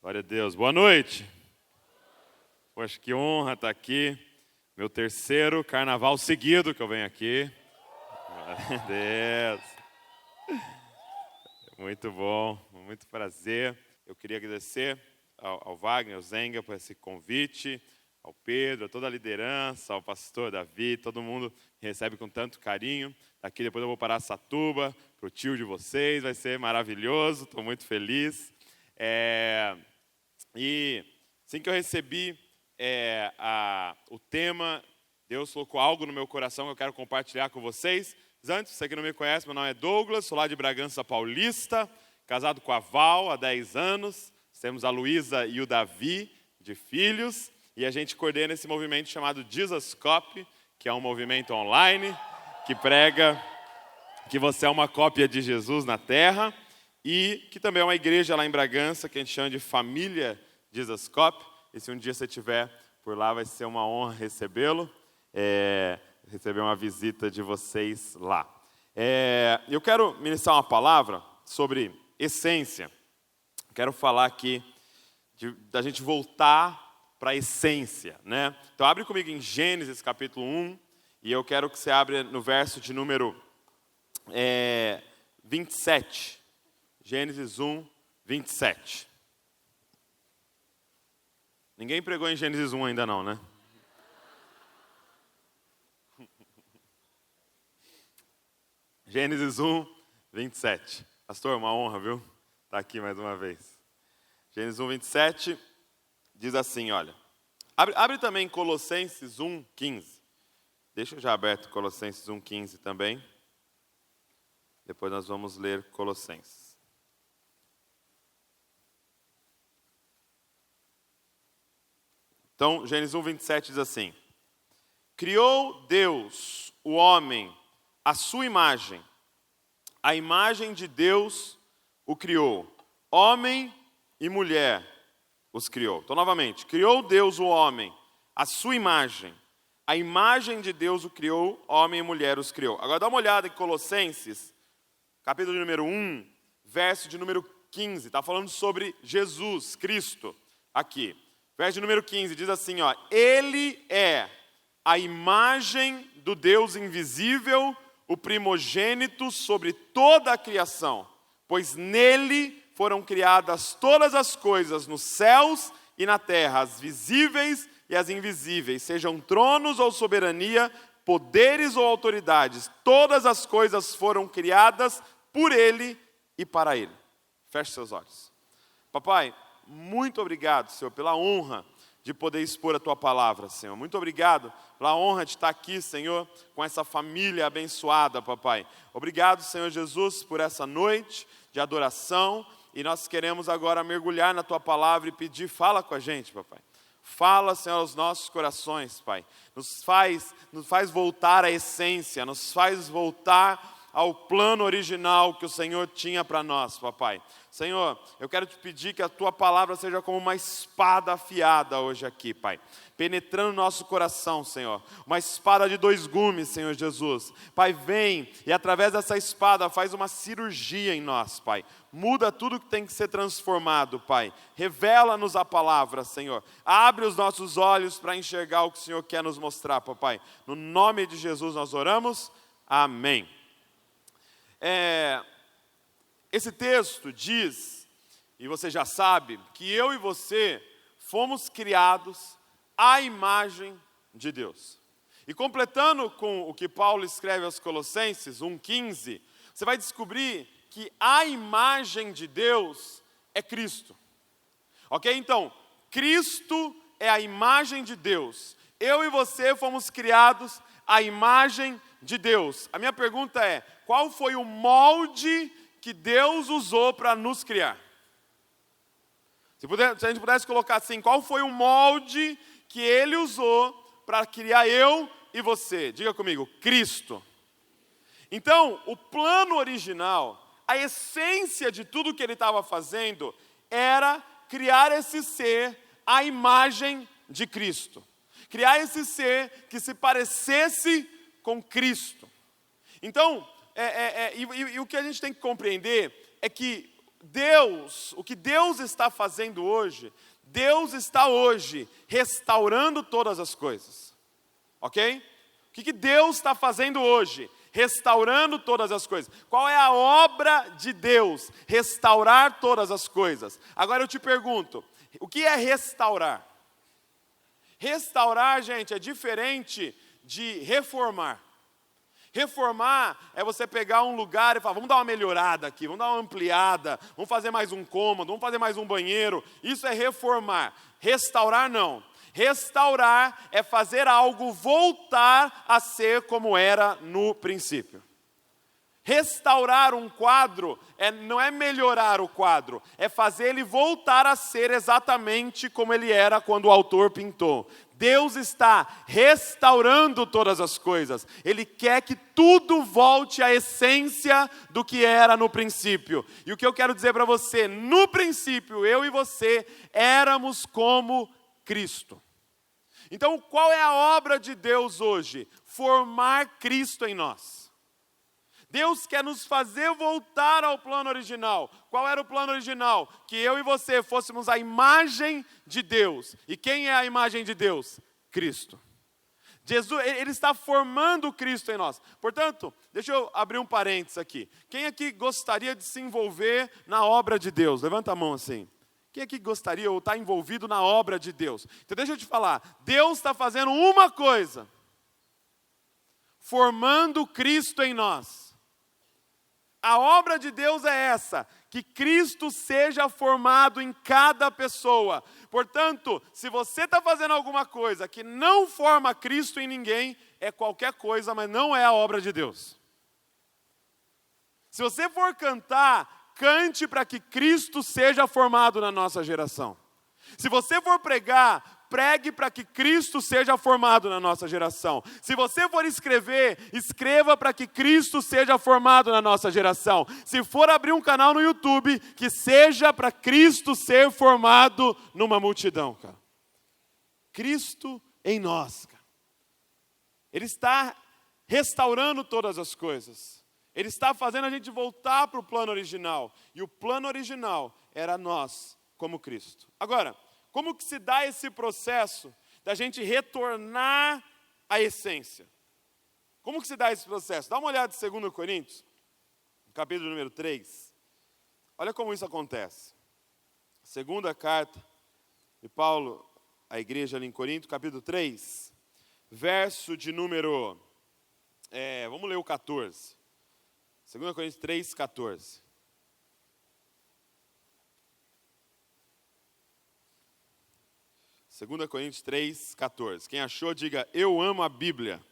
Glória a Deus. Boa noite. Poxa, que honra estar aqui. Meu terceiro carnaval seguido que eu venho aqui. Glória a Deus. Muito bom, muito prazer. Eu queria agradecer ao Wagner, ao Zenga por esse convite, ao Pedro, a toda a liderança, ao pastor Davi, todo mundo que recebe com tanto carinho. Daqui depois eu vou para Araçatuba, para o tio de vocês, vai ser maravilhoso, estou muito feliz. E assim que eu recebi o tema, Deus colocou algo no meu coração que eu quero compartilhar com vocês. Mas antes, você que não me conhece, meu nome é Douglas, sou lá de Bragança Paulista, casado com a Val há 10 anos. Temos a Luísa e o Davi de filhos. E a gente coordena esse movimento chamado Jesus Copy, que é um movimento online que prega que você é uma cópia de Jesus na terra. E que também é uma igreja lá em Bragança, que a gente chama de Família Jesus Copy. E se um dia você estiver por lá, vai ser uma honra recebê-lo, receber uma visita de vocês lá. Eu quero ministrar uma palavra sobre essência. Quero falar aqui da gente voltar para a essência, né? Então abre comigo em Gênesis capítulo 1, e eu quero que você abra no verso de número 27. Gênesis 1, 27. Ninguém pregou em Gênesis 1 ainda não, né? Gênesis 1, 27. Pastor, uma honra, viu? Estar aqui mais uma vez. Gênesis 1, 27 diz assim, olha. Abre também Colossenses 1, 15. Deixa eu já aberto Colossenses 1, 15 também. Depois nós vamos ler Colossenses. Então, Gênesis 1, 27 diz assim: criou Deus o homem à sua imagem, a imagem de Deus o criou, homem e mulher os criou. Então, novamente, criou Deus o homem à sua imagem, a imagem de Deus o criou, homem e mulher os criou. Agora dá uma olhada em Colossenses, capítulo de número 1, verso de número 15, está falando sobre Jesus, Cristo, aqui. Verso de número 15 diz assim, ó, Ele é a imagem do Deus invisível, o primogênito sobre toda a criação, pois nele foram criadas todas as coisas nos céus e na terra, as visíveis e as invisíveis, sejam tronos ou soberania, poderes ou autoridades, todas as coisas foram criadas por ele e para ele. Feche seus olhos. Papai, muito obrigado, Senhor, pela honra de poder expor a Tua palavra, Senhor. Muito obrigado pela honra de estar aqui, Senhor, com essa família abençoada, Papai. Obrigado, Senhor Jesus, por essa noite de adoração. E nós queremos agora mergulhar na Tua palavra e pedir, fala com a gente, Papai. Fala, Senhor, aos nossos corações, Pai. Nos faz voltar à essência, nos faz voltar ao plano original que o Senhor tinha para nós, Papai. Senhor, eu quero te pedir que a Tua palavra seja como uma espada afiada hoje aqui, Pai. Penetrando o nosso coração, Senhor. Uma espada de 2 gumes, Senhor Jesus. Pai, vem e através dessa espada faz uma cirurgia em nós, Pai. Muda tudo que tem que ser transformado, Pai. Revela-nos a palavra, Senhor. Abre os nossos olhos para enxergar o que o Senhor quer nos mostrar, Papai. No nome de Jesus nós oramos. Amém. Esse texto diz, e você já sabe, que eu e você fomos criados à imagem de Deus. E completando com o que Paulo escreve aos Colossenses 1,15, você vai descobrir que a imagem de Deus é Cristo. Ok? Então, Cristo é a imagem de Deus. Eu e você fomos criados à imagem de Deus. A minha pergunta é, qual foi o molde que Deus usou para nos criar? Se a gente pudesse colocar assim, qual foi o molde que Ele usou para criar eu e você? Diga comigo, Cristo. Então, o plano original, a essência de tudo que Ele estava fazendo, era criar esse ser à imagem de Cristo. Criar esse ser que se parecesse com Cristo. Então, e o que a gente tem que compreender é que o que Deus está fazendo hoje, Deus está hoje restaurando todas as coisas. Ok? O que Deus está fazendo hoje? Restaurando todas as coisas. Qual é a obra de Deus? Restaurar todas as coisas. Agora eu te pergunto, o que é restaurar? Restaurar, gente, é diferente de reformar. Reformar é você pegar um lugar e falar, vamos dar uma melhorada aqui, vamos dar uma ampliada, vamos fazer mais um cômodo, vamos fazer mais um banheiro. Isso é reformar. Restaurar não. Restaurar é fazer algo voltar a ser como era no princípio. Restaurar um quadro não é melhorar o quadro, é fazer ele voltar a ser exatamente como ele era quando o autor pintou. Deus está restaurando todas as coisas. Ele quer que tudo volte à essência do que era no princípio. E o que eu quero dizer para você, no princípio, eu e você éramos como Cristo. Então, qual é a obra de Deus hoje? Formar Cristo em nós. Deus quer nos fazer voltar ao plano original. Qual era o plano original? Que eu e você fôssemos a imagem de Deus. E quem é a imagem de Deus? Cristo. Jesus, Ele está formando Cristo em nós. Portanto, deixa eu abrir um parênteses aqui. Quem aqui gostaria de se envolver na obra de Deus? Levanta a mão assim. Quem aqui gostaria ou está envolvido na obra de Deus? Então deixa eu te falar. Deus está fazendo uma coisa. Formando Cristo em nós. A obra de Deus é essa, que Cristo seja formado em cada pessoa. Portanto, se você está fazendo alguma coisa que não forma Cristo em ninguém, é qualquer coisa, mas não é a obra de Deus. Se você for cantar, cante para que Cristo seja formado na nossa geração. Se você for pregar, pregue para que Cristo seja formado na nossa geração. Se você for escrever, escreva para que Cristo seja formado na nossa geração. Se for abrir um canal no YouTube, que seja para Cristo ser formado numa multidão, cara. Cristo em nós, cara. Ele está restaurando todas as coisas. Ele está fazendo a gente voltar para o plano original. E o plano original era nós, como Cristo. Agora, como que se dá esse processo da gente retornar à essência? Como que se dá esse processo? Dá uma olhada em 2 Coríntios, capítulo número 3. Olha como isso acontece. Segunda carta de Paulo à igreja ali em Corinto, capítulo 3, verso de número, vamos ler o 14. 2 Coríntios 3, 14. 2 Coríntios 3, 14. Quem achou, diga, eu amo a Bíblia.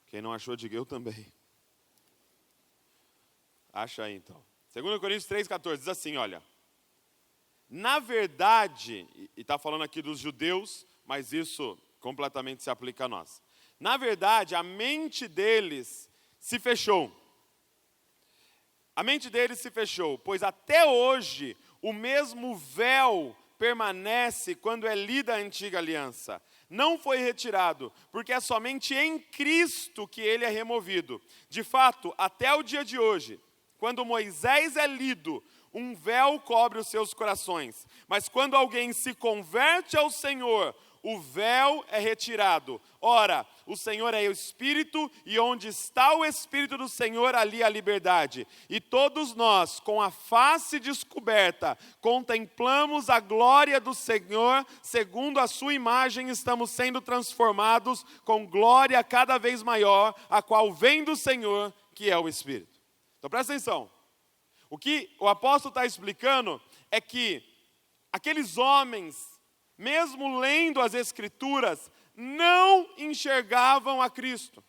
Quem não achou, diga, eu também. Acha aí, então. 2 Coríntios 3, 14, diz assim, olha. Na verdade, e está falando aqui dos judeus, mas isso completamente se aplica a nós. Na verdade, a mente deles se fechou. A mente deles se fechou, pois até hoje o mesmo véu permanece quando é lida a antiga aliança. Não foi retirado, porque é somente em Cristo que ele é removido. De fato, até o dia de hoje, quando Moisés é lido, um véu cobre os seus corações. Mas quando alguém se converte ao Senhor, o véu é retirado. Ora, o Senhor é o Espírito, e onde está o Espírito do Senhor, ali a liberdade. E todos nós, com a face descoberta, contemplamos a glória do Senhor, segundo a sua imagem, estamos sendo transformados com glória cada vez maior, a qual vem do Senhor, que é o Espírito. Então presta atenção. O que o apóstolo está explicando é que aqueles homens, mesmo lendo as Escrituras, não enxergavam a Cristo.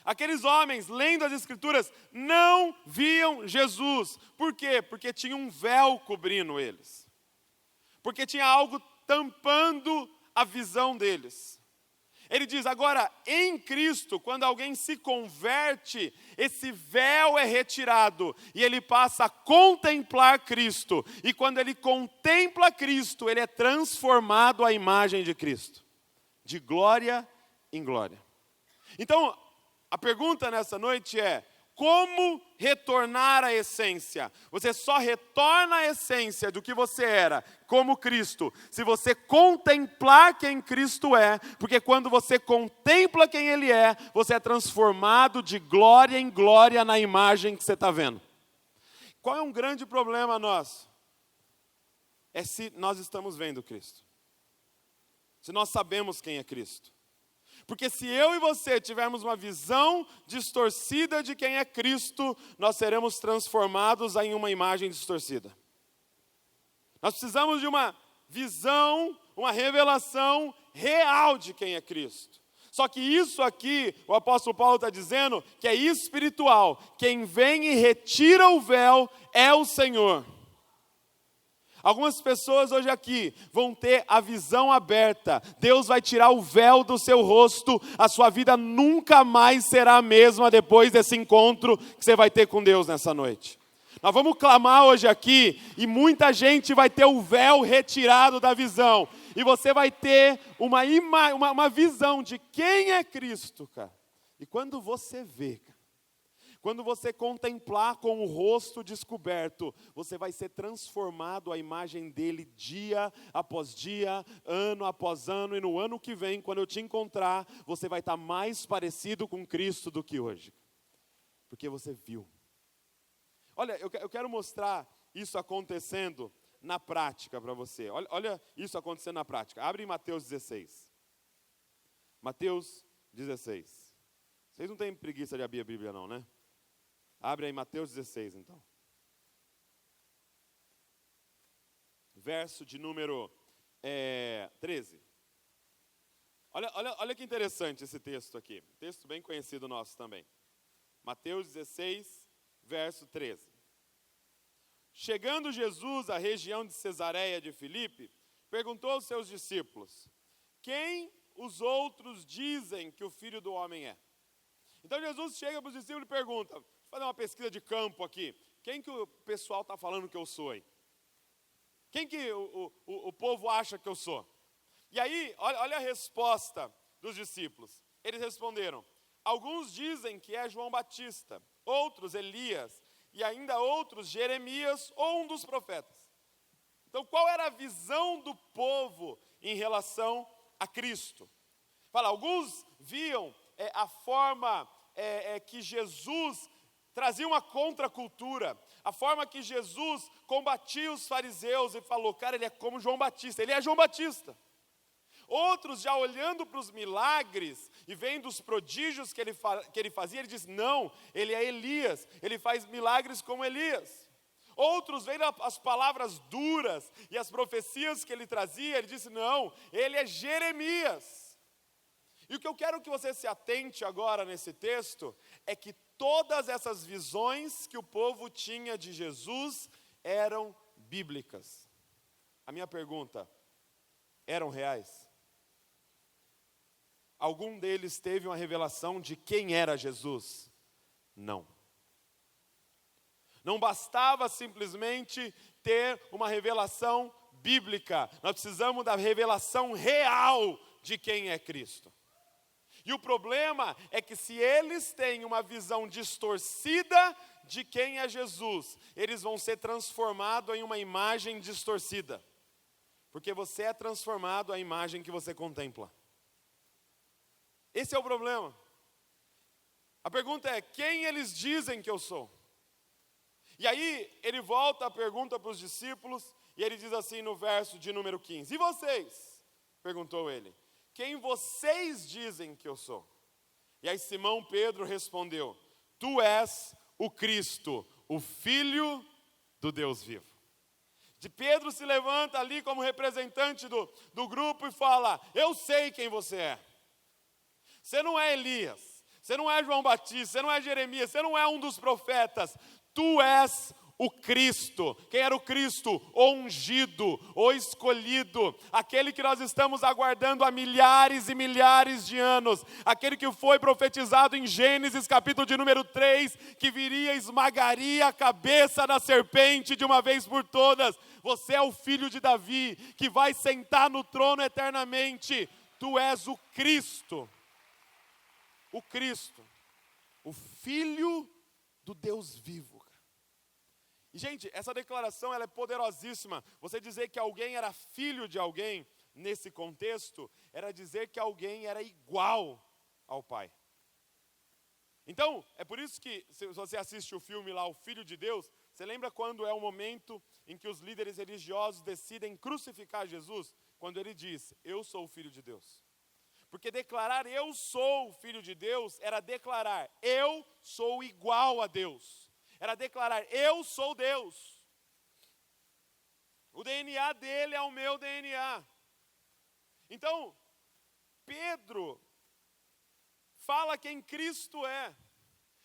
Aqueles homens, lendo as Escrituras, não viam Jesus. Por quê? Porque tinha um véu cobrindo eles. Porque tinha algo tampando a visão deles. Ele diz, agora, em Cristo, quando alguém se converte, esse véu é retirado e ele passa a contemplar Cristo. E quando ele contempla Cristo, ele é transformado à imagem de Cristo, de glória em glória. Então, a pergunta nessa noite é, como retornar à essência. Você só retorna à essência do que você era, como Cristo, se você contemplar quem Cristo é, porque quando você contempla quem Ele é, você é transformado de glória em glória na imagem que você está vendo. Qual é um grande problema nosso? É se nós estamos vendo Cristo. Se nós sabemos quem é Cristo. Porque se eu e você tivermos uma visão distorcida de quem é Cristo, nós seremos transformados em uma imagem distorcida. Nós precisamos de uma visão, uma revelação real de quem é Cristo. Só que isso aqui, o apóstolo Paulo está dizendo que é espiritual. Quem vem e retira o véu é o Senhor. Algumas pessoas hoje aqui vão ter a visão aberta. Deus vai tirar o véu do seu rosto. A sua vida nunca mais será a mesma depois desse encontro que você vai ter com Deus nessa noite. Nós vamos clamar hoje aqui e muita gente vai ter o véu retirado da visão. E você vai ter uma visão de quem é Cristo, cara. E quando você vê, cara, quando você contemplar com o rosto descoberto, você vai ser transformado à imagem dele dia após dia, ano após ano, e no ano que vem, quando eu te encontrar, você vai estar mais parecido com Cristo do que hoje. Porque você viu. Olha, eu quero mostrar isso acontecendo na prática para você. Olha isso acontecendo na prática. Abre em Mateus 16. Mateus 16. Vocês não têm preguiça de abrir a Bíblia não, né? Abre aí Mateus 16, então. Verso de número 13. Olha que interessante esse texto aqui. Texto bem conhecido nosso também. Mateus 16, verso 13. Chegando Jesus à região de Cesareia de Filipe, perguntou aos seus discípulos: quem os outros dizem que o Filho do Homem é? Então Jesus chega para os discípulos e pergunta: fazer uma pesquisa de campo aqui. Quem que o pessoal está falando que eu sou aí? Quem que o povo acha que eu sou? E aí, olha a resposta dos discípulos. Eles responderam: alguns dizem que é João Batista, outros Elias, e ainda outros Jeremias ou um dos profetas. Então, qual era a visão do povo em relação a Cristo? Fala, alguns viam a forma que Jesus trazia uma contracultura, a forma que Jesus combatia os fariseus e falou, cara, ele é como João Batista, ele é João Batista. Outros já olhando para os milagres e vendo os prodígios que ele fazia, ele diz, não, ele é Elias, ele faz milagres como Elias. Outros vendo as palavras duras e as profecias que ele trazia, ele disse, não, ele é Jeremias. E o que eu quero que você se atente agora nesse texto é que todas essas visões que o povo tinha de Jesus eram bíblicas. A minha pergunta, eram reais? Algum deles teve uma revelação de quem era Jesus? Não. Não bastava simplesmente ter uma revelação bíblica. Nós precisamos da revelação real de quem é Cristo. E o problema é que se eles têm uma visão distorcida de quem é Jesus, eles vão ser transformados em uma imagem distorcida. Porque você é transformado à imagem que você contempla. Esse é o problema. A pergunta é, quem eles dizem que eu sou? E aí, ele volta a pergunta para os discípulos, e ele diz assim no verso de número 15. E vocês? Perguntou ele. Quem vocês dizem que eu sou? E aí Simão Pedro respondeu, tu és o Cristo, o Filho do Deus vivo. De Pedro se levanta ali como representante do grupo e fala, eu sei quem você é. Você não é Elias, você não é João Batista, você não é Jeremias, você não é um dos profetas. Tu és o Cristo. Quem era o Cristo? O ungido, o escolhido, aquele que nós estamos aguardando há milhares e milhares de anos, aquele que foi profetizado em Gênesis capítulo de número 3, que viria e esmagaria a cabeça da serpente de uma vez por todas. Você é o filho de Davi, que vai sentar no trono eternamente. Tu és o Cristo, o Cristo, o Filho do Deus vivo. E, gente, essa declaração ela é poderosíssima. Você dizer que alguém era filho de alguém, nesse contexto, era dizer que alguém era igual ao Pai. Então, é por isso que, se você assiste o filme lá, O Filho de Deus, você lembra quando é o momento em que os líderes religiosos decidem crucificar Jesus? Quando ele diz, eu sou o Filho de Deus. Porque declarar eu sou o Filho de Deus era declarar eu sou igual a Deus. Era declarar eu sou Deus. O DNA dele é o meu DNA. Então, Pedro fala quem Cristo é.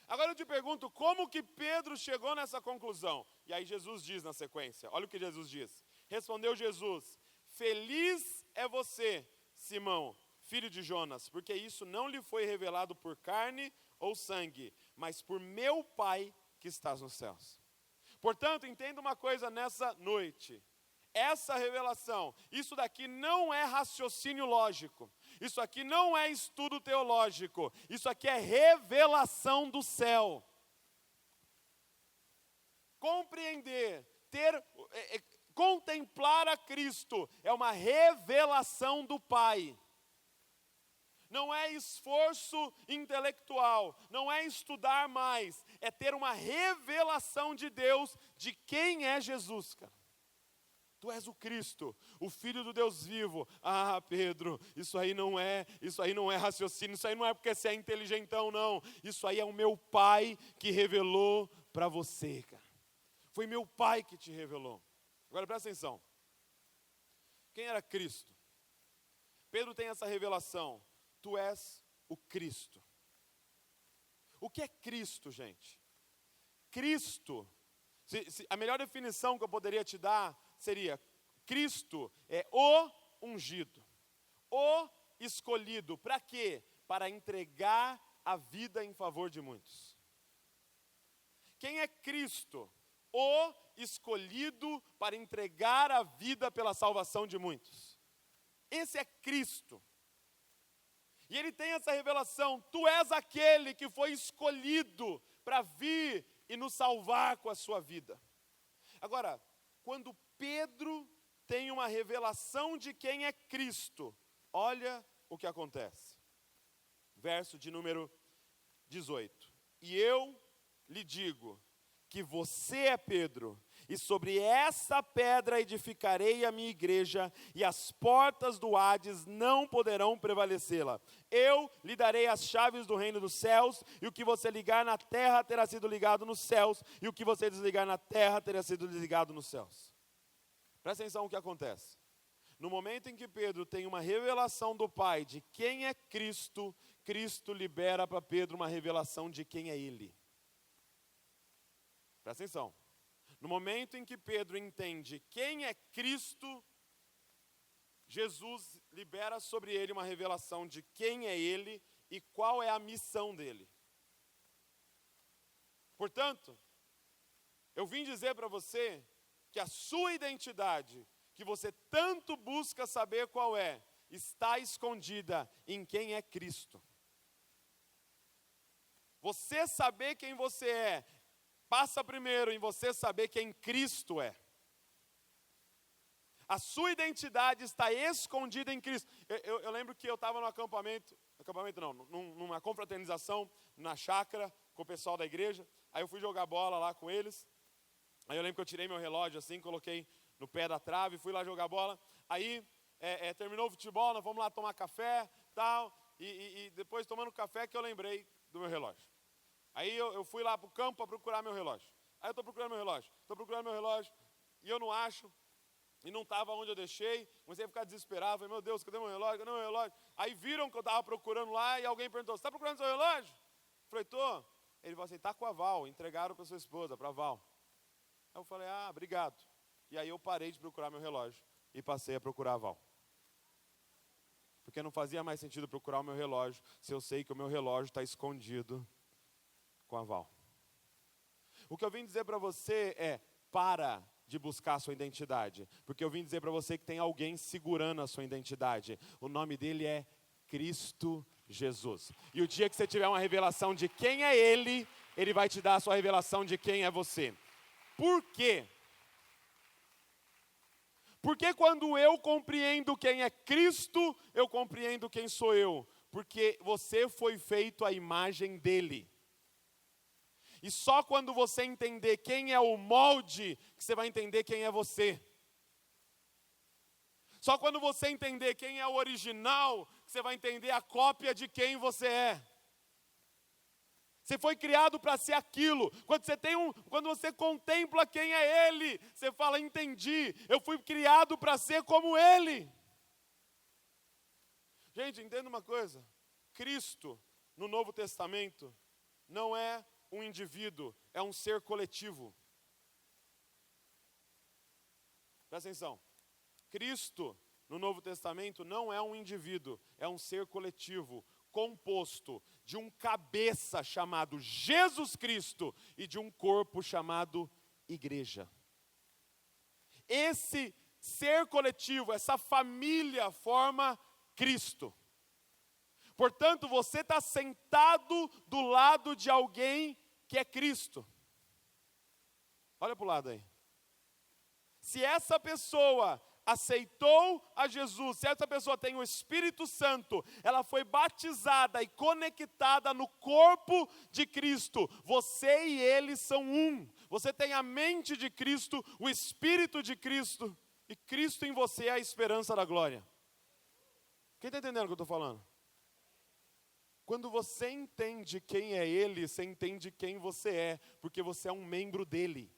Agora eu te pergunto, como que Pedro chegou nessa conclusão? E aí Jesus diz na sequência, olha o que Jesus diz. Respondeu Jesus, feliz é você, Simão, filho de Jonas, porque isso não lhe foi revelado por carne ou sangue, mas por meu Pai que estás nos céus. Portanto, entenda uma coisa nessa noite. Essa revelação, isso daqui não é raciocínio lógico. Isso aqui não é estudo teológico. Isso aqui é revelação do céu. Compreender, contemplar a Cristo é uma revelação do Pai. Não é esforço intelectual, não é estudar mais, é ter uma revelação de Deus de quem é Jesus, cara. Tu és o Cristo, o Filho do Deus vivo. Ah, Pedro, isso aí não é raciocínio, isso aí não é porque você é inteligentão, não. Isso aí é o meu Pai que revelou para você, cara. Foi meu Pai que te revelou. Agora presta atenção. Quem era Cristo? Pedro tem essa revelação. Tu és o Cristo. O que é Cristo, gente? Cristo, a melhor definição que eu poderia te dar seria, Cristo é o ungido, o escolhido. Para quê? Para entregar a vida em favor de muitos. Quem é Cristo? O escolhido para entregar a vida pela salvação de muitos. Esse é Cristo. E ele tem essa revelação, tu és aquele que foi escolhido para vir e nos salvar com a sua vida. Agora, quando Pedro tem uma revelação de quem é Cristo, olha o que acontece. Verso de número 18. E eu lhe digo que você é Pedro, e sobre essa pedra edificarei a minha igreja, e as portas do Hades não poderão prevalecê-la. Eu lhe darei as chaves do reino dos céus, e o que você ligar na terra terá sido ligado nos céus, e o que você desligar na terra terá sido desligado nos céus. Presta atenção no que acontece. No momento em que Pedro tem uma revelação do Pai de quem é Cristo, Cristo libera para Pedro uma revelação de quem é Ele. Presta atenção. No momento em que Pedro entende quem é Cristo, Jesus libera sobre ele uma revelação de quem é Ele e qual é a missão dele. Portanto, eu vim dizer para você que a sua identidade, que você tanto busca saber qual é, está escondida em quem é Cristo. Você saber quem você é, passa primeiro em você saber quem Cristo é. A sua identidade está escondida em Cristo. Eu lembro que eu estava numa confraternização na chácara com o pessoal da igreja. Aí eu fui jogar bola lá com eles. Aí eu lembro que eu tirei meu relógio assim, coloquei no pé da trave, fui lá jogar bola. Aí terminou o futebol, nós fomos lá tomar café, tal. E depois tomando café que eu lembrei do meu relógio. Aí eu fui lá para o campo para procurar meu relógio. Aí eu estou procurando meu relógio, e eu não acho, e não estava onde eu deixei. Comecei a ficar desesperado, falei, meu Deus, cadê meu relógio, cadê meu relógio? Aí viram que eu estava procurando lá, e alguém perguntou, você está procurando seu relógio? Eu falei, estou. Ele falou assim, está com a Val, entregaram para sua esposa, para a Val. Aí eu falei, obrigado. E aí eu parei de procurar meu relógio, e passei a procurar a Val. Porque não fazia mais sentido procurar o meu relógio, se eu sei que o meu relógio está escondido com a Val. O que eu vim dizer para você é, para de buscar a sua identidade, porque eu vim dizer para você que tem alguém segurando a sua identidade. O nome dele é Cristo Jesus. E o dia que você tiver uma revelação de quem é Ele, Ele vai te dar a sua revelação de quem é você. Por quê? Porque quando eu compreendo quem é Cristo, eu compreendo quem sou eu. Porque você foi feito à imagem dele. E só quando você entender quem é o molde, que você vai entender quem é você. Só quando você entender quem é o original, que você vai entender a cópia de quem você é. Você foi criado para ser aquilo. Quando você contempla quem é Ele, você fala, entendi, eu fui criado para ser como Ele. Gente, entenda uma coisa. Cristo, no Novo Testamento, não é um indivíduo, é um ser coletivo. Presta atenção. Cristo, no Novo Testamento, não é um indivíduo, é um ser coletivo, composto de um cabeça chamado Jesus Cristo e de um corpo chamado igreja. Esse ser coletivo, essa família forma Cristo. Portanto, você está sentado do lado de alguém que é Cristo. Olha para o lado aí. Se essa pessoa aceitou a Jesus, se essa pessoa tem o Espírito Santo, ela foi batizada e conectada no corpo de Cristo, você e ele são um. Você tem a mente de Cristo, o Espírito de Cristo, e Cristo em você é a esperança da glória. Quem está entendendo o que eu estou falando? Quando você entende quem é Ele, você entende quem você é, porque você é um membro dEle.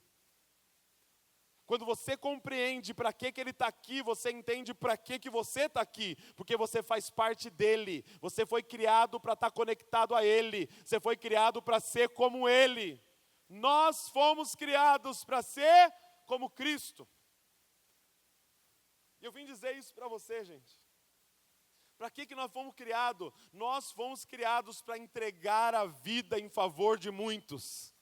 Quando você compreende para que Ele está aqui, você entende para que você está aqui, porque você faz parte dEle. Você foi criado para estar conectado a Ele, você foi criado para ser como Ele. Nós fomos criados para ser como Cristo. E eu vim dizer isso para você, gente. Para que nós fomos criados? Nós fomos criados para entregar a vida em favor de muitos.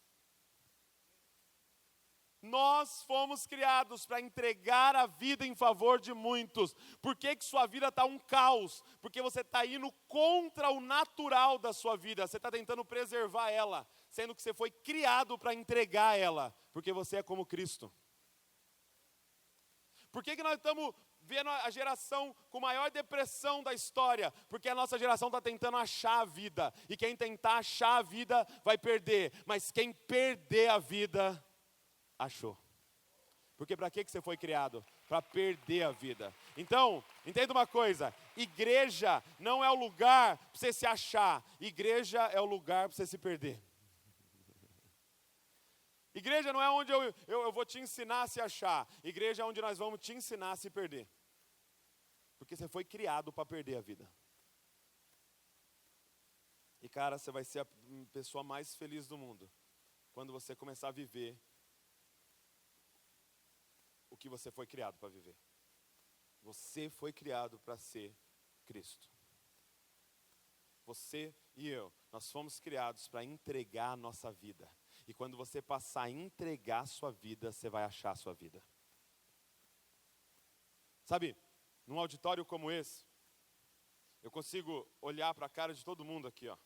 Nós fomos criados para entregar a vida em favor de muitos. Por que sua vida está um caos? Porque você está indo contra o natural da sua vida. Você está tentando preservar ela, sendo que você foi criado para entregar ela, porque você é como Cristo. Por que nós estamos vendo a geração com maior depressão da história? Porque a nossa geração está tentando achar a vida. E quem tentar achar a vida vai perder. Mas quem perder a vida, achou. Porque para que você foi criado? Para perder a vida. Então, entenda uma coisa. Igreja não é o lugar para você se achar. Igreja é o lugar para você se perder. Igreja não é onde eu vou te ensinar a se achar. Igreja é onde nós vamos te ensinar a se perder. Porque você foi criado para perder a vida. E cara, você vai ser a pessoa mais feliz do mundo quando você começar a viver o que você foi criado para viver. Você foi criado para ser Cristo. Você e eu, nós fomos criados para entregar a nossa vida. E quando você passar a entregar a sua vida, você vai achar a sua vida. Sabe, num auditório como esse, eu consigo olhar para a cara de todo mundo aqui, ó.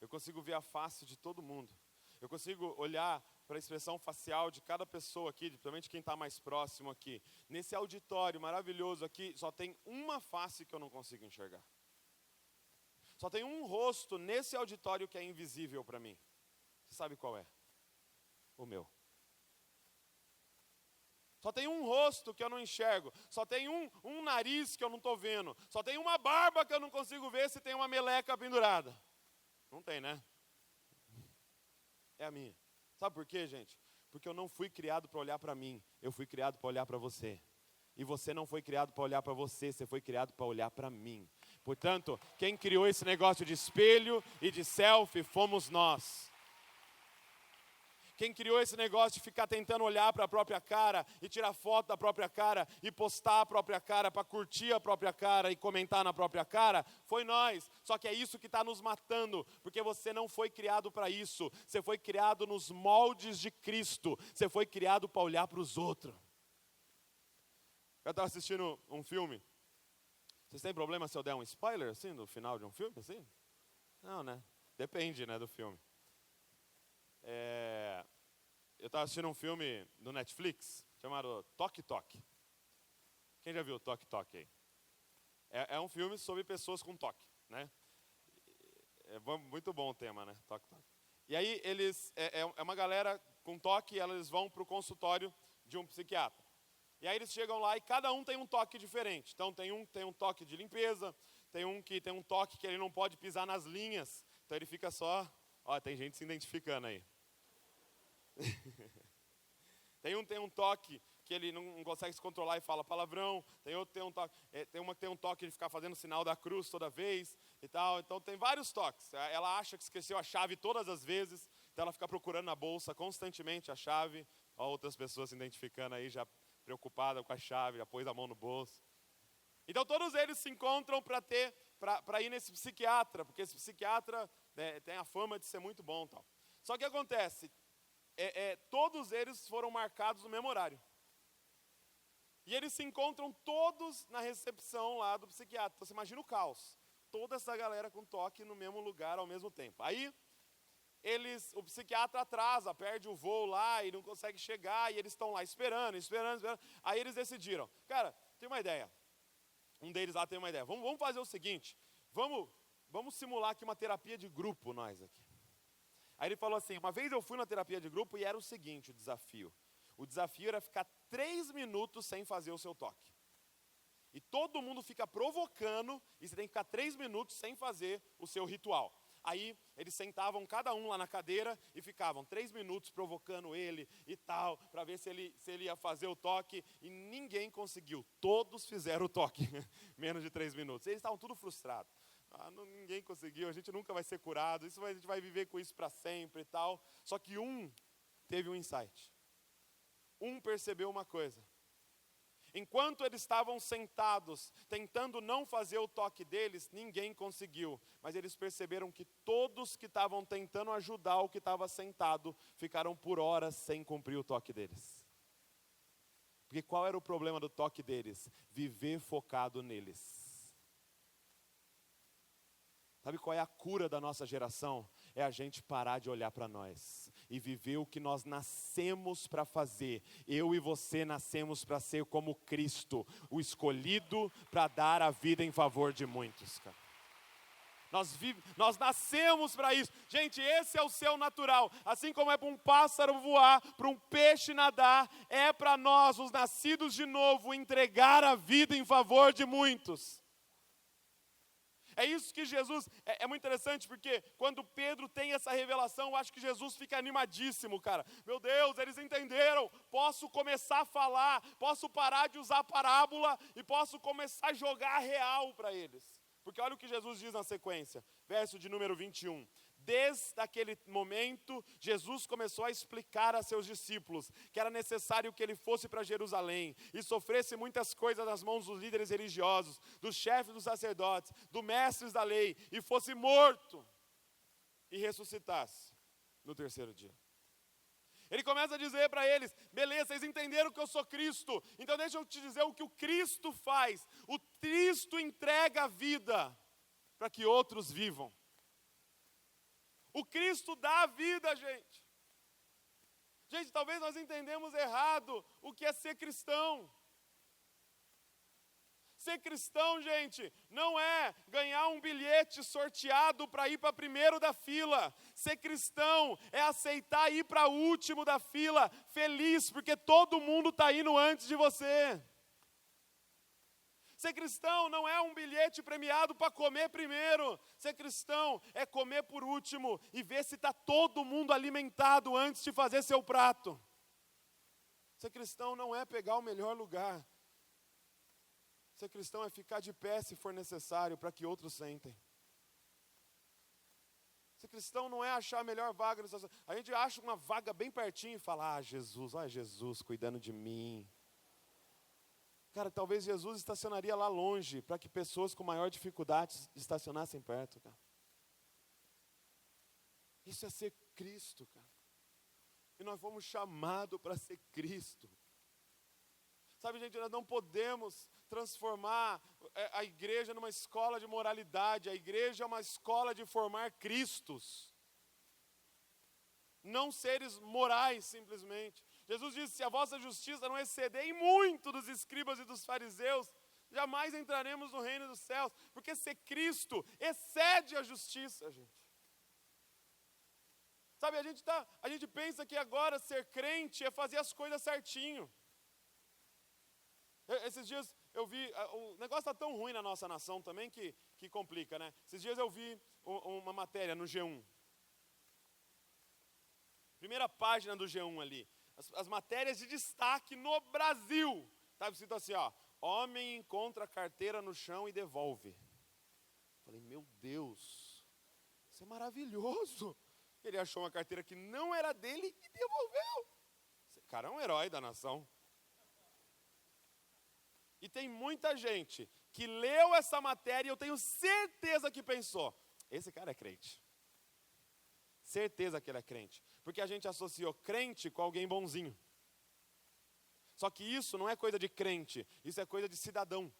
Eu consigo ver a face de todo mundo. Eu consigo olhar para a expressão facial de cada pessoa aqui, principalmente quem está mais próximo aqui. Nesse auditório maravilhoso aqui, só tem uma face que eu não consigo enxergar. Só tem um rosto nesse auditório que é invisível para mim. Você sabe qual é? O meu. Só tem um rosto que eu não enxergo. Só tem um nariz que eu não estou vendo. Só tem uma barba que eu não consigo ver se tem uma meleca pendurada. Não tem, né? É a minha. Sabe por quê, gente? Porque eu não fui criado para olhar para mim. Eu fui criado para olhar para você. E você não foi criado para olhar para você. Você foi criado para olhar para mim. Portanto, quem criou esse negócio de espelho e de selfie fomos nós. Quem criou esse negócio de ficar tentando olhar para a própria cara e tirar foto da própria cara e postar a própria cara para curtir a própria cara e comentar na própria cara, foi nós. Só que é isso que está nos matando, porque você não foi criado para isso. Você foi criado nos moldes de Cristo. Você foi criado para olhar para os outros. Eu estava assistindo um filme. Vocês têm problema se eu der um spoiler assim no final de um filme? Assim? Não, né? Depende, né, do filme. Eu estava assistindo um filme no Netflix chamado Toque Toque. Quem já viu Toque Toque aí? É um filme sobre pessoas com toque, né? Muito bom o tema, né? Toque Toque. E aí é uma galera com toque e eles vão para o consultório de um psiquiatra. E aí eles chegam lá e cada um tem um toque diferente. Então tem um que tem um toque de limpeza, tem um que tem um toque que ele não pode pisar nas linhas. Então ele fica só... Ó, tem gente se identificando aí. Tem um toque que ele não consegue se controlar e fala palavrão. Tem outro que tem um toque, tem uma que tem um toque de ficar fazendo sinal da cruz toda vez e tal. Então tem vários toques. Ela acha que esqueceu a chave todas as vezes, então ela fica procurando na bolsa constantemente a chave. Ó, outras pessoas se identificando aí, já preocupada com a chave, já pôs a mão no bolso. Então todos eles se encontram para ir nesse psiquiatra, porque esse psiquiatra tem a fama de ser muito bom e tal. Só que acontece, todos eles foram marcados no mesmo horário. E eles se encontram todos na recepção lá do psiquiatra. Então você imagina o caos. Toda essa galera com toque no mesmo lugar ao mesmo tempo. Aí o psiquiatra atrasa, perde o voo lá e não consegue chegar. E eles estão lá esperando. Aí eles decidiram, cara, tem uma ideia. Um deles lá tem uma ideia. Vamos fazer o seguinte, vamos simular aqui uma terapia de grupo nós aqui. Aí ele falou assim, uma vez eu fui na terapia de grupo e era o seguinte o desafio. O desafio era ficar 3 minutos sem fazer o seu toque. E todo mundo fica provocando e você tem que ficar 3 minutos sem fazer o seu ritual. Aí eles sentavam cada um lá na cadeira e ficavam 3 minutos provocando ele e tal, para ver se ele ia fazer o toque. E ninguém conseguiu, todos fizeram o toque, menos de 3 minutos. Eles estavam tudo frustrados. Ninguém conseguiu, a gente nunca vai ser curado, a gente vai viver com isso para sempre e tal. Só que um teve um insight. Um percebeu uma coisa. Enquanto eles estavam sentados, tentando não fazer o toque deles, ninguém conseguiu. Mas eles perceberam que todos que estavam tentando ajudar o que estava sentado, ficaram por horas sem cumprir o toque deles. Porque qual era o problema do toque deles? Viver focado neles. Sabe qual é a cura da nossa geração? É a gente parar de olhar para nós e viver o que nós nascemos para fazer. Eu e você nascemos para ser como Cristo, o escolhido para dar a vida em favor de muitos, cara. Nós nascemos para isso. Gente, esse é o seu natural. Assim como é para um pássaro voar, para um peixe nadar, é para nós, os nascidos de novo, entregar a vida em favor de muitos. É isso que Jesus, é muito interessante, porque quando Pedro tem essa revelação, eu acho que Jesus fica animadíssimo, cara. Meu Deus, eles entenderam, posso começar a falar, posso parar de usar parábola e posso começar a jogar real para eles. Porque olha o que Jesus diz na sequência, verso de número 21. Desde aquele momento, Jesus começou a explicar a seus discípulos que era necessário que ele fosse para Jerusalém e sofresse muitas coisas nas mãos dos líderes religiosos, dos chefes dos sacerdotes, dos mestres da lei, e fosse morto e ressuscitasse no terceiro dia. Ele começa a dizer para eles, beleza, vocês entenderam que eu sou Cristo, então deixa eu te dizer o que o Cristo faz. O Cristo entrega a vida para que outros vivam. O Cristo dá a vida, gente. Gente, talvez nós entendemos errado o que é ser cristão. Ser cristão, gente, não é ganhar um bilhete sorteado para ir para primeiro da fila. Ser cristão é aceitar ir para o último da fila, feliz, porque todo mundo está indo antes de você. Ser cristão não é um bilhete premiado para comer primeiro. Ser cristão é comer por último e ver se está todo mundo alimentado antes de fazer seu prato. Ser cristão não é pegar o melhor lugar. Ser cristão é ficar de pé se for necessário para que outros sentem. Ser cristão não é achar a melhor vaga. A gente acha uma vaga bem pertinho e fala, Jesus cuidando de mim. Cara, talvez Jesus estacionaria lá longe para que pessoas com maior dificuldade estacionassem perto, cara. Isso é ser Cristo, cara. E nós fomos chamados para ser Cristo. Sabe, gente, nós não podemos transformar a igreja numa escola de moralidade. A igreja é uma escola de formar Cristos. não seres morais simplesmente. Jesus disse, se a vossa justiça não exceder em muito dos escribas e dos fariseus, jamais entraremos no reino dos céus, porque ser Cristo excede a justiça, gente. Sabe, a gente pensa que agora ser crente é fazer as coisas certinho. Esses dias eu vi, o negócio está tão ruim na nossa nação também que complica, né? Esses dias eu vi uma matéria no G1. Primeira página do G1 ali. As matérias de destaque no Brasil. Estava escrito assim, ó. Homem encontra a carteira no chão e devolve. Falei, meu Deus, isso é maravilhoso. Ele achou uma carteira que não era dele e devolveu. Esse cara é um herói da nação. E tem muita gente que leu essa matéria e eu tenho certeza que pensou, esse cara é crente. Certeza que ele é crente. Porque a gente associou crente com alguém bonzinho. Só que isso não é coisa de crente, isso é coisa de cidadão.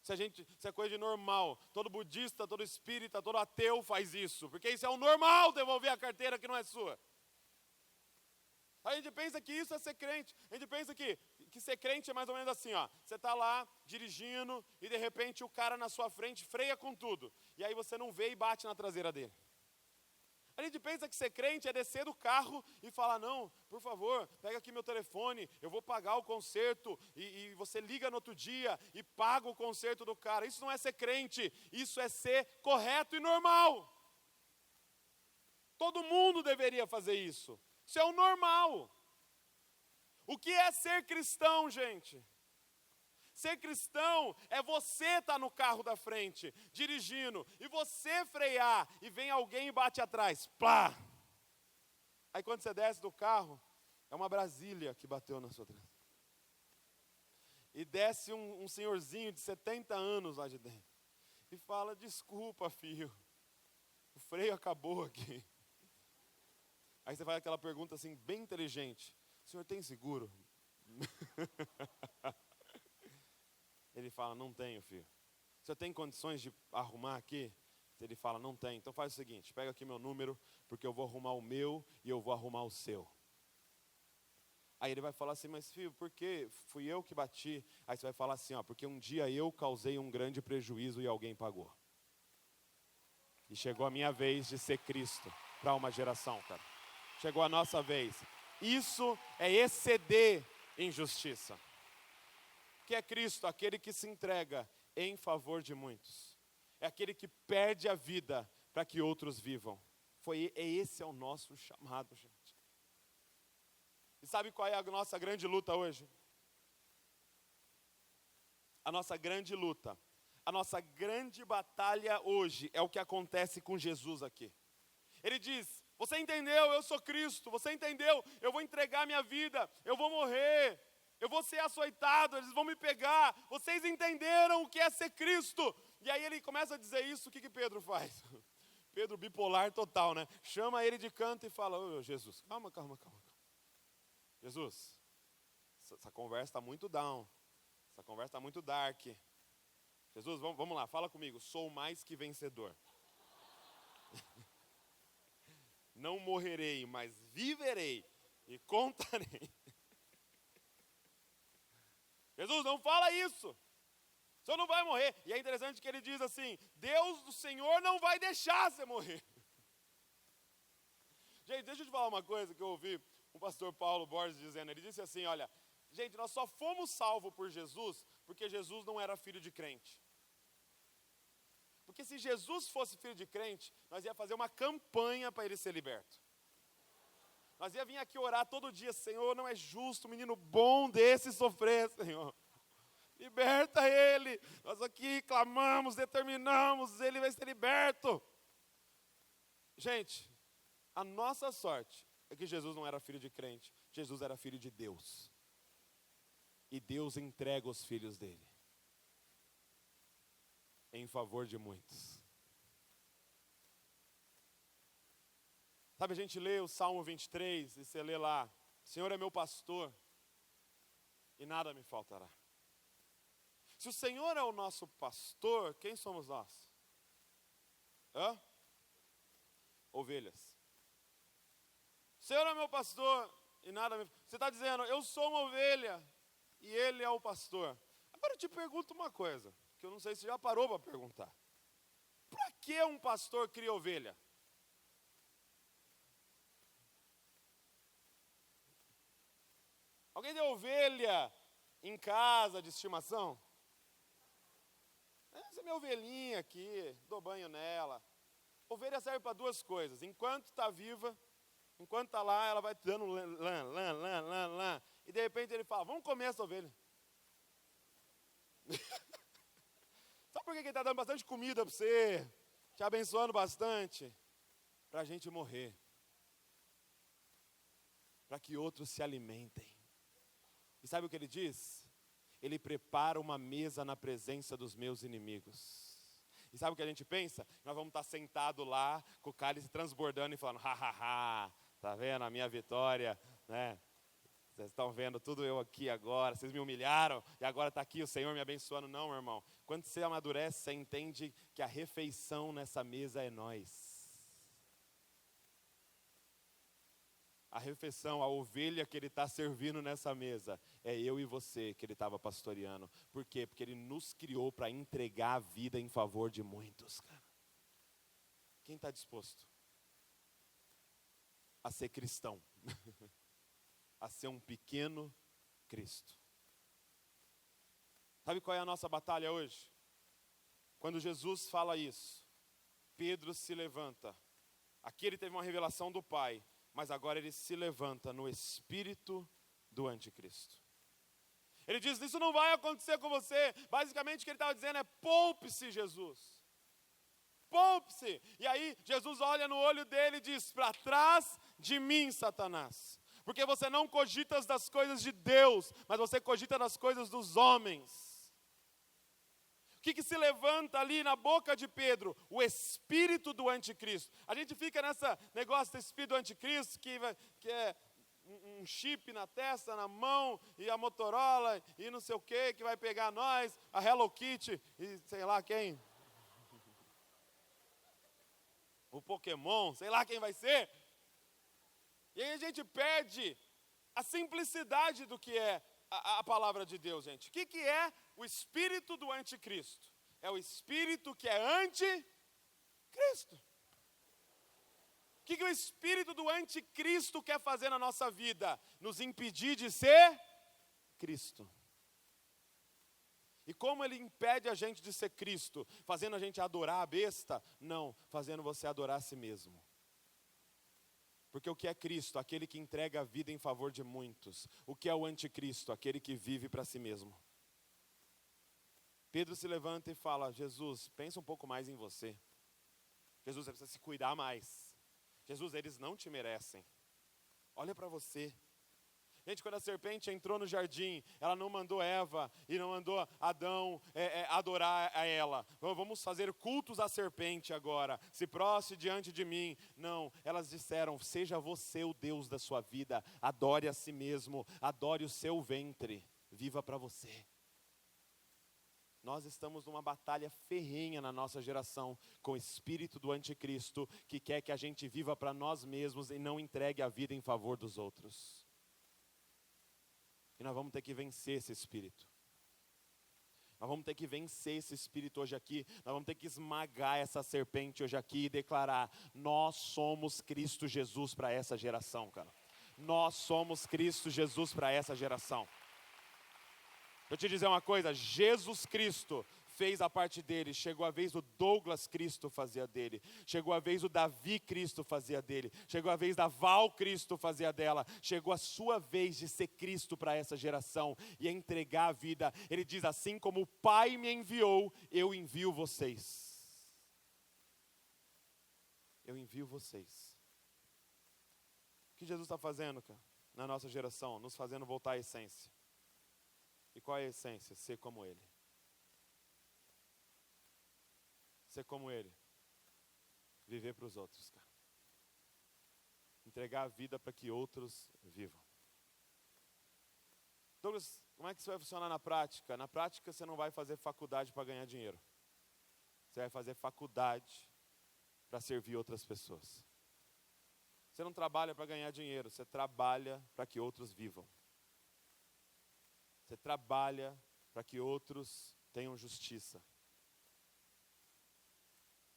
Isso é coisa de normal. Todo budista, todo espírita, todo ateu faz isso. Porque isso é o normal, devolver a carteira que não é sua. A gente pensa que isso é ser crente. A gente pensa que ser crente é mais ou menos assim, ó. Você está lá dirigindo e de repente o cara na sua frente freia com tudo. E aí você não vê e bate na traseira dele. A gente pensa que ser crente é descer do carro e falar, não, por favor, pega aqui meu telefone, eu vou pagar o conserto, e você liga no outro dia e paga o conserto do cara. Isso não é ser crente, isso é ser correto e normal. Todo mundo deveria fazer isso. Isso é o normal. O que é ser cristão, gente? Ser cristão é você estar no carro da frente, dirigindo, e você frear, e vem alguém e bate atrás. Plá! Aí quando você desce do carro, é uma Brasília que bateu na sua traseira. E desce um senhorzinho de 70 anos lá de dentro. E fala, desculpa, filho, o freio acabou aqui. Aí você faz aquela pergunta assim, bem inteligente. O senhor tem seguro? Ele fala, não tenho, filho. Você tem condições de arrumar aqui? Ele fala, não tem. Então faz o seguinte, pega aqui meu número, porque eu vou arrumar o meu e eu vou arrumar o seu. Aí ele vai falar assim, mas filho, por que fui eu que bati? Aí você vai falar assim, ó, porque um dia eu causei um grande prejuízo e alguém pagou. E chegou a minha vez de ser Cristo para uma geração, cara. Chegou a nossa vez. Isso é exceder em justiça. Que é Cristo, aquele que se entrega em favor de muitos. É aquele que perde a vida para que outros vivam. Esse é o nosso chamado, gente. E sabe qual é a nossa grande luta hoje? A nossa grande luta, a nossa grande batalha hoje é o que acontece com Jesus aqui. Ele diz, você entendeu, eu sou Cristo, você entendeu, eu vou entregar minha vida, eu vou morrer. Eu vou ser açoitado, eles vão me pegar. Vocês entenderam o que é ser Cristo? E aí ele começa a dizer isso, o que Pedro faz? Pedro bipolar total, né? Chama ele de canto e fala, ô Jesus, calma. Jesus, essa conversa está muito down. Essa conversa está muito dark. Jesus, vamos lá, fala comigo. Sou mais que vencedor. Não morrerei, mas viverei e contarei. Jesus, não fala isso. O senhor não vai morrer. E é interessante que ele diz assim, Deus, o Senhor não vai deixar você morrer. Gente, deixa eu te falar uma coisa que eu ouvi o pastor Paulo Borges dizendo. Ele disse assim, olha, gente, nós só fomos salvos por Jesus porque Jesus não era filho de crente. Porque se Jesus fosse filho de crente, nós ia fazer uma campanha para ele ser liberto. Nós ia vir aqui orar todo dia, Senhor, não é justo um menino bom desse sofrer, Senhor. Liberta ele. Nós aqui clamamos, determinamos, ele vai ser liberto. Gente, a nossa sorte é que Jesus não era filho de crente, Jesus era filho de Deus. E Deus entrega os filhos dele em favor de muitos. Sabe, a gente lê o Salmo 23 e você lê lá, Senhor é meu pastor e nada me faltará. Se o Senhor é o nosso pastor, quem somos nós? Ovelhas. Senhor é meu pastor e nada me... Você está dizendo, eu sou uma ovelha e Ele é o pastor. Agora eu te pergunto uma coisa, que eu não sei se já parou para perguntar. Para que um pastor cria ovelha? Alguém tem ovelha em casa de estimação? Essa é minha ovelhinha aqui, dou banho nela. Ovelha serve para duas coisas. Enquanto está viva, enquanto está lá, ela vai te dando lã. E de repente ele fala, vamos comer essa ovelha. Sabe por que ele está dando bastante comida para você? Te abençoando bastante? Para a gente morrer. Para que outros se alimentem. E sabe o que ele diz? Ele prepara uma mesa na presença dos meus inimigos. E sabe o que a gente pensa? Nós vamos estar sentados lá, com o cálice transbordando e falando, tá vendo a minha vitória, né? Vocês estão vendo tudo eu aqui agora, vocês me humilharam e agora está aqui o Senhor me abençoando. Não, meu irmão. Quando você amadurece, você entende que a refeição nessa mesa é nós. A refeição, a ovelha que Ele está servindo nessa mesa, é eu e você que Ele estava pastoreando. Por quê? Porque Ele nos criou para entregar a vida em favor de muitos, cara. Quem está disposto a ser cristão? A ser um pequeno Cristo? Sabe qual é a nossa batalha hoje? Quando Jesus fala isso, Pedro se levanta. Aqui ele teve uma revelação do Pai. Mas agora ele se levanta no espírito do anticristo. Ele diz, isso não vai acontecer com você. Basicamente o que ele estava dizendo é, poupe-se, Jesus. Poupe-se. E aí Jesus olha no olho dele e diz, para trás de mim, Satanás. Porque você não cogita das coisas de Deus, mas você cogita das coisas dos homens. O que se levanta ali na boca de Pedro? O espírito do anticristo. A gente fica nessa negócio do espírito do anticristo, que é um chip na testa, na mão, e a Motorola, e não sei o que vai pegar nós, a Hello Kitty, e sei lá quem. O Pokémon, sei lá quem vai ser. E aí a gente perde a simplicidade do que é a palavra de Deus, gente. O que é o espírito do anticristo? É o espírito que é anticristo. O que o espírito do anticristo quer fazer na nossa vida? Nos impedir de ser Cristo. E como ele impede a gente de ser Cristo? Fazendo a gente adorar a besta? Não, fazendo você adorar a si mesmo. Porque o que é Cristo? Aquele que entrega a vida em favor de muitos. O que é o anticristo? Aquele que vive para si mesmo. Pedro se levanta e fala, Jesus, pensa um pouco mais em você. Jesus, você precisa se cuidar mais. Jesus, eles não te merecem. Olha para você. Gente, quando a serpente entrou no jardim, ela não mandou Eva e não mandou Adão adorar a ela. Vamos fazer cultos à serpente agora. Se prostre diante de mim. Não, elas disseram, seja você o Deus da sua vida. Adore a si mesmo, adore o seu ventre. Viva para você. Nós estamos numa batalha ferrenha na nossa geração com o espírito do anticristo que quer que a gente viva para nós mesmos e não entregue a vida em favor dos outros. E nós vamos ter que vencer esse espírito. Nós vamos ter que vencer esse espírito hoje aqui. Nós vamos ter que esmagar essa serpente hoje aqui e declarar, nós somos Cristo Jesus para essa geração, cara. Nós somos Cristo Jesus para essa geração. Vou te dizer uma coisa, Jesus Cristo fez a parte dele, chegou a vez do Douglas Cristo fazia dele, chegou a vez do Davi Cristo fazia dele, chegou a vez da Val Cristo fazia dela, chegou a sua vez de ser Cristo para essa geração e entregar a vida. Ele diz assim, como o Pai me enviou, eu envio vocês. Eu envio vocês. O que Jesus está fazendo, cara, na nossa geração? Nos fazendo voltar à essência. E qual é a essência? Ser como Ele. Ser como Ele. Viver para os outros, cara. Entregar a vida para que outros vivam. Douglas, como é que isso vai funcionar na prática? Na prática você não vai fazer faculdade para ganhar dinheiro. Você vai fazer faculdade para servir outras pessoas. Você não trabalha para ganhar dinheiro, você trabalha para que outros vivam. Você trabalha para que outros tenham justiça.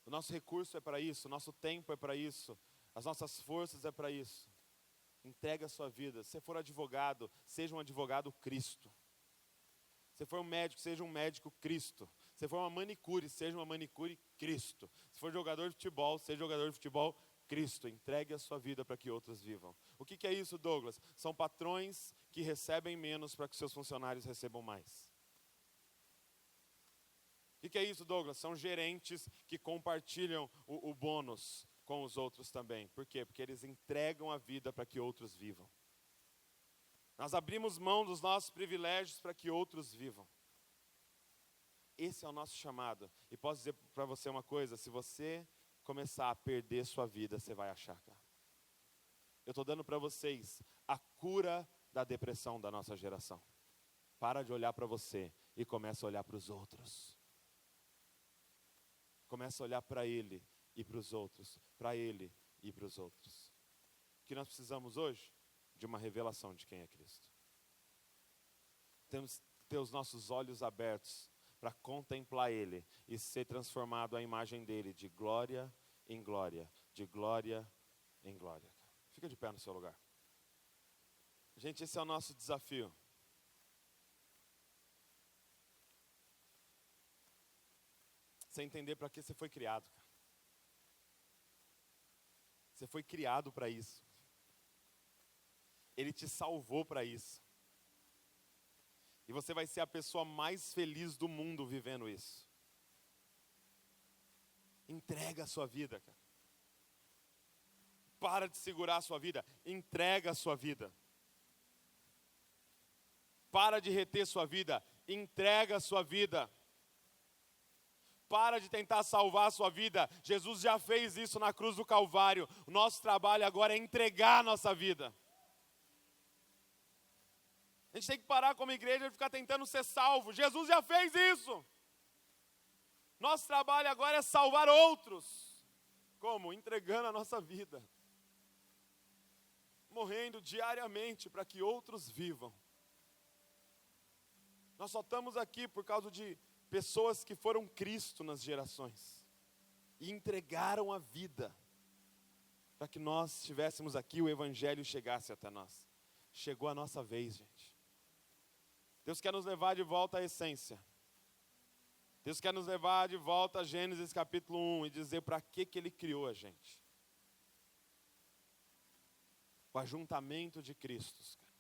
O nosso recurso é para isso, o nosso tempo é para isso, as nossas forças é para isso. Entrega a sua vida. Se for advogado, seja um advogado Cristo. Se for um médico, seja um médico Cristo. Se for uma manicure, seja uma manicure Cristo. Se for jogador de futebol, seja jogador de futebol Cristo. Entregue a sua vida para que outros vivam. O que é isso, Douglas? São patrões que recebem menos para que seus funcionários recebam mais. O que é isso, Douglas? São gerentes que compartilham o bônus com os outros também. Por quê? Porque eles entregam a vida para que outros vivam. Nós abrimos mão dos nossos privilégios para que outros vivam. Esse é o nosso chamado. E posso dizer para você uma coisa, se você começar a perder sua vida, você vai achar, cara. Eu estou dando para vocês a cura da depressão da nossa geração. Para de olhar para você e começa a olhar para os outros. Começa a olhar para ele e para os outros. Para ele e para os outros. O que nós precisamos hoje? De uma revelação de quem é Cristo. Temos que ter os nossos olhos abertos para contemplar ele e ser transformado à imagem dele, de glória em glória, de glória em glória. Fica de pé no seu lugar. Gente, esse é o nosso desafio. Você entender para que você foi criado, cara. Você foi criado para isso. Ele te salvou para isso. E você vai ser a pessoa mais feliz do mundo vivendo isso. Entrega a sua vida, cara. Para de segurar a sua vida. Entrega a sua vida. Para de reter sua vida. Entrega a sua vida. Para de tentar salvar a sua vida. Jesus já fez isso na cruz do Calvário. O nosso trabalho agora é entregar a nossa vida. A gente tem que parar como igreja e ficar tentando ser salvo. Jesus já fez isso. Nosso trabalho agora é salvar outros. Como? Entregando a nossa vida. Morrendo diariamente para que outros vivam. Nós só estamos aqui por causa de pessoas que foram Cristo nas gerações. E entregaram a vida. Para que nós estivéssemos aqui e o Evangelho chegasse até nós. Chegou a nossa vez, gente. Deus quer nos levar de volta à essência. Deus quer nos levar de volta a Gênesis capítulo 1 e dizer para que Ele criou a gente. O ajuntamento de Cristos, cara,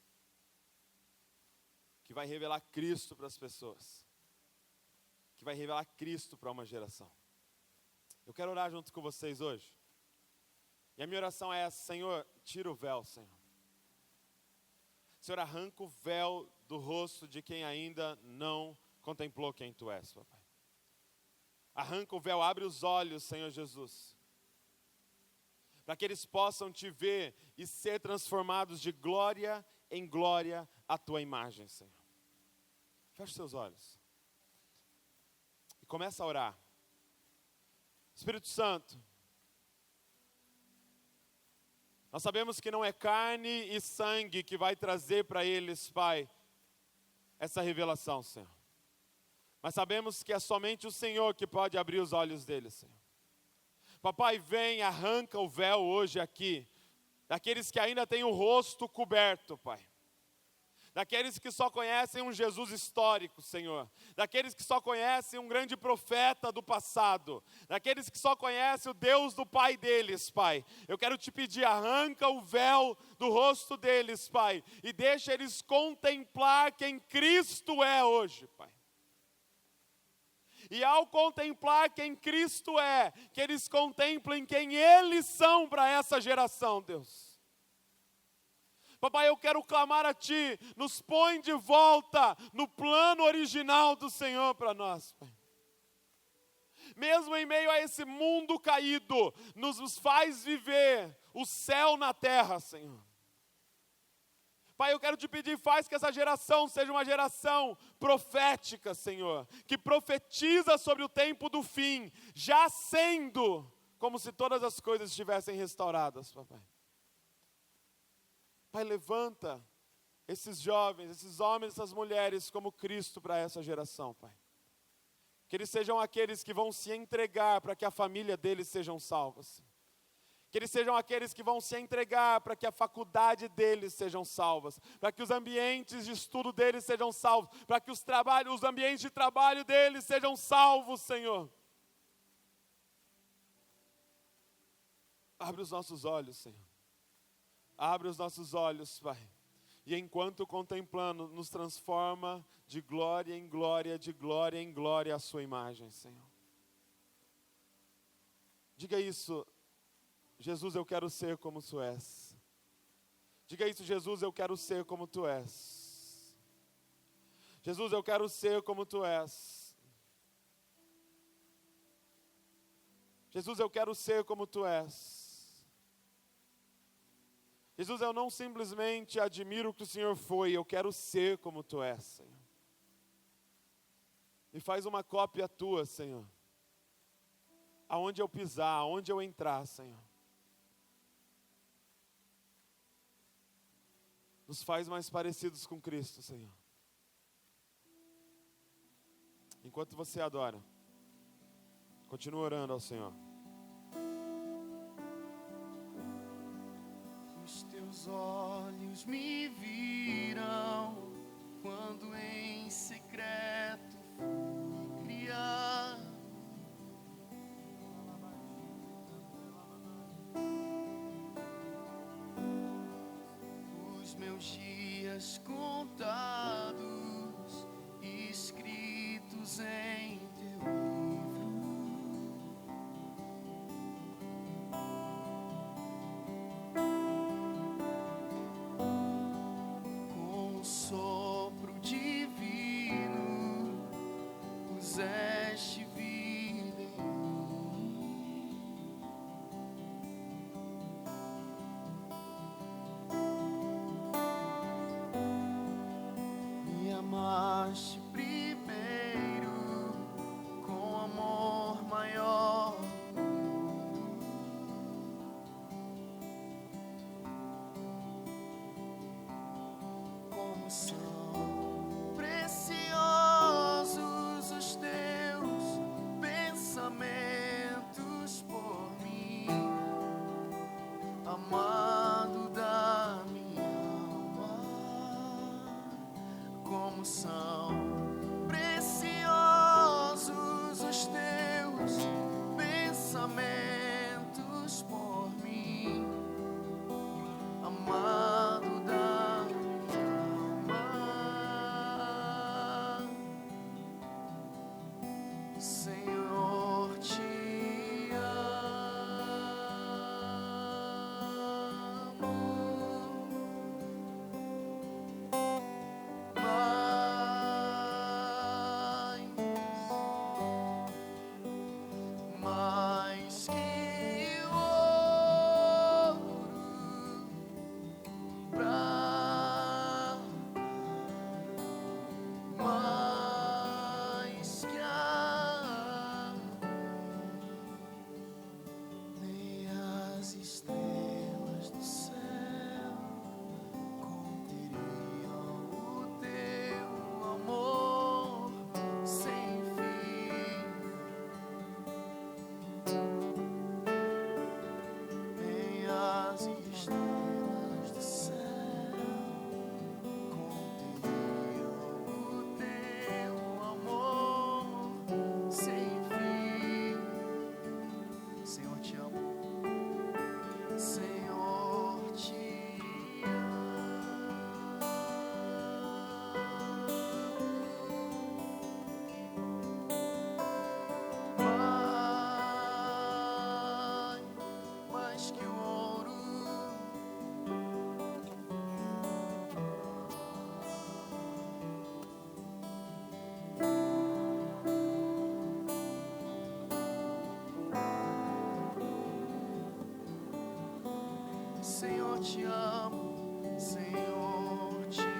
que vai revelar Cristo para as pessoas. Que vai revelar Cristo para uma geração. Eu quero orar junto com vocês hoje. E a minha oração é essa: Senhor, tira o véu, Senhor. Senhor, arranca o véu do rosto de quem ainda não contemplou quem Tu és, papai. Arranca o véu, abre os olhos, Senhor Jesus. Para que eles possam Te ver e ser transformados de glória em glória à Tua imagem, Senhor. Feche seus olhos. E começa a orar. Espírito Santo, nós sabemos que não é carne e sangue que vai trazer para eles, Pai, essa revelação, Senhor. Mas sabemos que é somente o Senhor que pode abrir os olhos deles, Senhor. Papai, vem, arranca o véu hoje aqui, daqueles que ainda têm o rosto coberto, Pai. Daqueles que só conhecem um Jesus histórico, Senhor. Daqueles que só conhecem um grande profeta do passado. Daqueles que só conhecem o Deus do pai deles, Pai. Eu quero Te pedir, arranca o véu do rosto deles, Pai. E deixa eles contemplar quem Cristo é hoje, Pai. E ao contemplar quem Cristo é, que eles contemplem quem eles são para essa geração, Deus. Papai, eu quero clamar a Ti, nos põe de volta no plano original do Senhor para nós, Pai. Mesmo em meio a esse mundo caído, nos faz viver o céu na terra, Senhor. Pai, eu quero Te pedir, faz que essa geração seja uma geração profética, Senhor, que profetiza sobre o tempo do fim, já sendo como se todas as coisas estivessem restauradas, Papai. Pai, levanta esses jovens, esses homens, essas mulheres como Cristo para essa geração, Pai. Que eles sejam aqueles que vão se entregar para que a família deles sejam salvas. Que eles sejam aqueles que vão se entregar para que a faculdade deles sejam salvas, para que os ambientes de estudo deles sejam salvos, para que os ambientes de trabalho deles sejam salvos, Senhor. Abre os nossos olhos, Senhor. Abre os nossos olhos, Pai. E enquanto contemplando, nos transforma de glória em glória, de glória em glória a sua imagem, Senhor. Diga isso: Jesus, eu quero ser como Tu és. Diga isso: Jesus, eu quero ser como Tu és. Jesus, eu quero ser como Tu és. Jesus, eu quero ser como Tu és. Jesus, eu não simplesmente admiro o que o Senhor foi, eu quero ser como Tu és, Senhor. E faz uma cópia Tua, Senhor. Aonde eu pisar, aonde eu entrar, Senhor. Nos faz mais parecidos com Cristo, Senhor. Enquanto você adora, continua orando ao Senhor. Os Teus olhos me viram quando em secreto fui criado. Os meus dias contados, escritos em Teu livro. Com um sopro divino, puseste vida em mim. Me amaste primeiro com amor maior. Como são preciosos os Teus pensamentos por mim, amado da minha alma. Como são preciosos os Teus pensamentos por mim, amado da minha alma. Senhor, te amo mais que ouro, mais que nem as estrelas do céu conteriam o Teu amor sem fim. Nem as estrelas do céu conteriam o Teu amor sem fim. Senhor, te amo. Senhor, te amo mais que o ouro. Senhor, te amo. Senhor, te amo.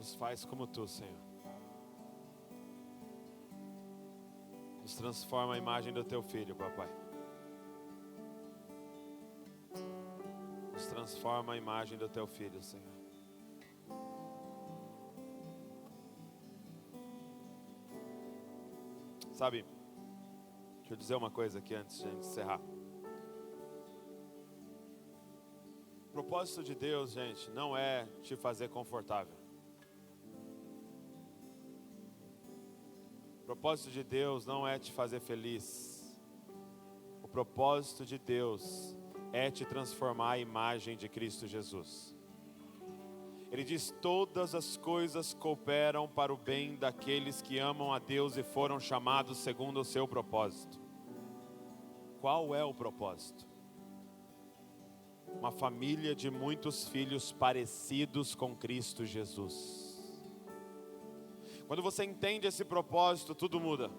Nos faz como Tu, Senhor. Nos transforma a imagem do Teu Filho, papai. Nos transforma a imagem do Teu Filho, Senhor. Sabe, deixa eu dizer uma coisa aqui antes de a gente encerrar. O propósito de Deus, gente, não é te fazer confortável. O propósito de Deus não é te fazer feliz. O propósito de Deus é te transformar à imagem de Cristo Jesus. Ele diz: todas as coisas cooperam para o bem daqueles que amam a Deus e foram chamados segundo o seu propósito. Qual é o propósito? Uma família de muitos filhos parecidos com Cristo Jesus. Quando você entende esse propósito, tudo muda.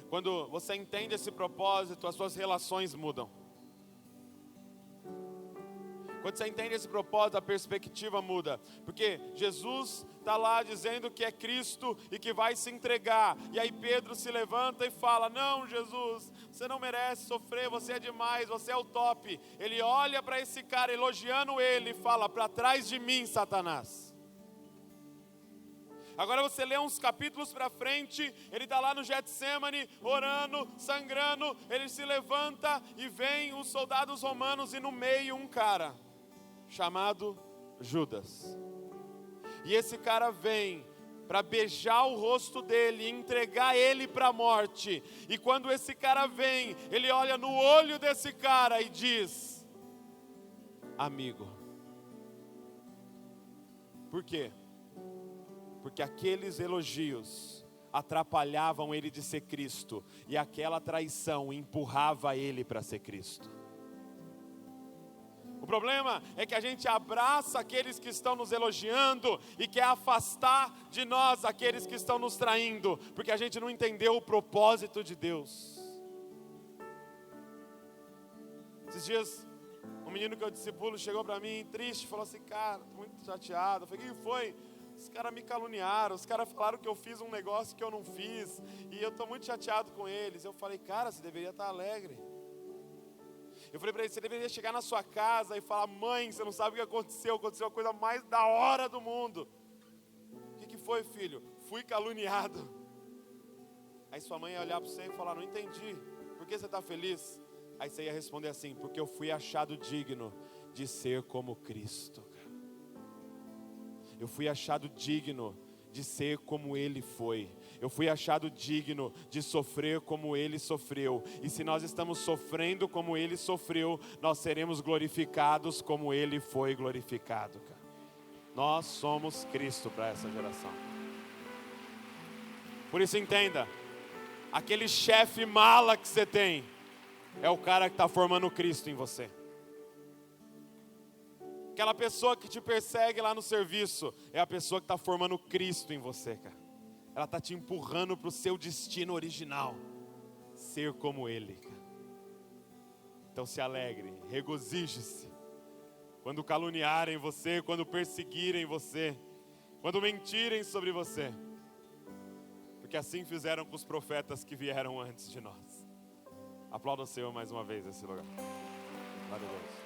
Quando você entende esse propósito, as suas relações mudam. Quando você entende esse propósito, a perspectiva muda. Porque Jesus está lá dizendo que é Cristo e que vai se entregar. E aí Pedro se levanta e fala: não, Jesus, você não merece sofrer, você é demais, você é o top. Ele olha para esse cara elogiando ele e fala: para trás de mim, Satanás. Agora você lê uns capítulos para frente, ele está lá no Getsemane, orando, sangrando, ele se levanta e vem os soldados romanos e no meio um cara chamado Judas. E esse cara vem para beijar o rosto dele, entregar ele para a morte. E quando esse cara vem, ele olha no olho desse cara e diz: amigo. Por quê? Porque aqueles elogios atrapalhavam ele de ser Cristo, e aquela traição empurrava ele para ser Cristo. O problema é que a gente abraça aqueles que estão nos elogiando e quer afastar de nós aqueles que estão nos traindo, porque a gente não entendeu o propósito de Deus. Esses dias, um menino que eu discipulo chegou para mim triste, falou assim: cara, tô muito chateado. Eu falei: o que foi? Os caras me caluniaram, os caras falaram que eu fiz um negócio que eu não fiz, e eu estou muito chateado com eles. Eu falei: cara, você deveria estar alegre. Eu falei para ele: você deveria chegar na sua casa e falar: mãe, você não sabe o que aconteceu a coisa mais da hora do mundo. O que foi, filho? Fui caluniado. Aí sua mãe ia olhar para você e falar: não entendi, por que você está feliz? Aí você ia responder assim: porque eu fui achado digno de ser como Cristo. Eu fui achado digno de ser como Ele foi. Eu fui achado digno de sofrer como Ele sofreu. E se nós estamos sofrendo como Ele sofreu, nós seremos glorificados como Ele foi glorificado, cara. Nós somos Cristo para essa geração. Por isso entenda, aquele chefe mala que você tem é o cara que está formando Cristo em você. Aquela pessoa que te persegue lá no serviço é a pessoa que está formando Cristo em você, cara. Ela está te empurrando para o seu destino original, ser como Ele, cara. Então se alegre, regozije-se quando caluniarem você, quando perseguirem você, quando mentirem sobre você, porque assim fizeram com os profetas que vieram antes de nós. Aplauda o Senhor mais uma vez nesse lugar. Glória a Deus.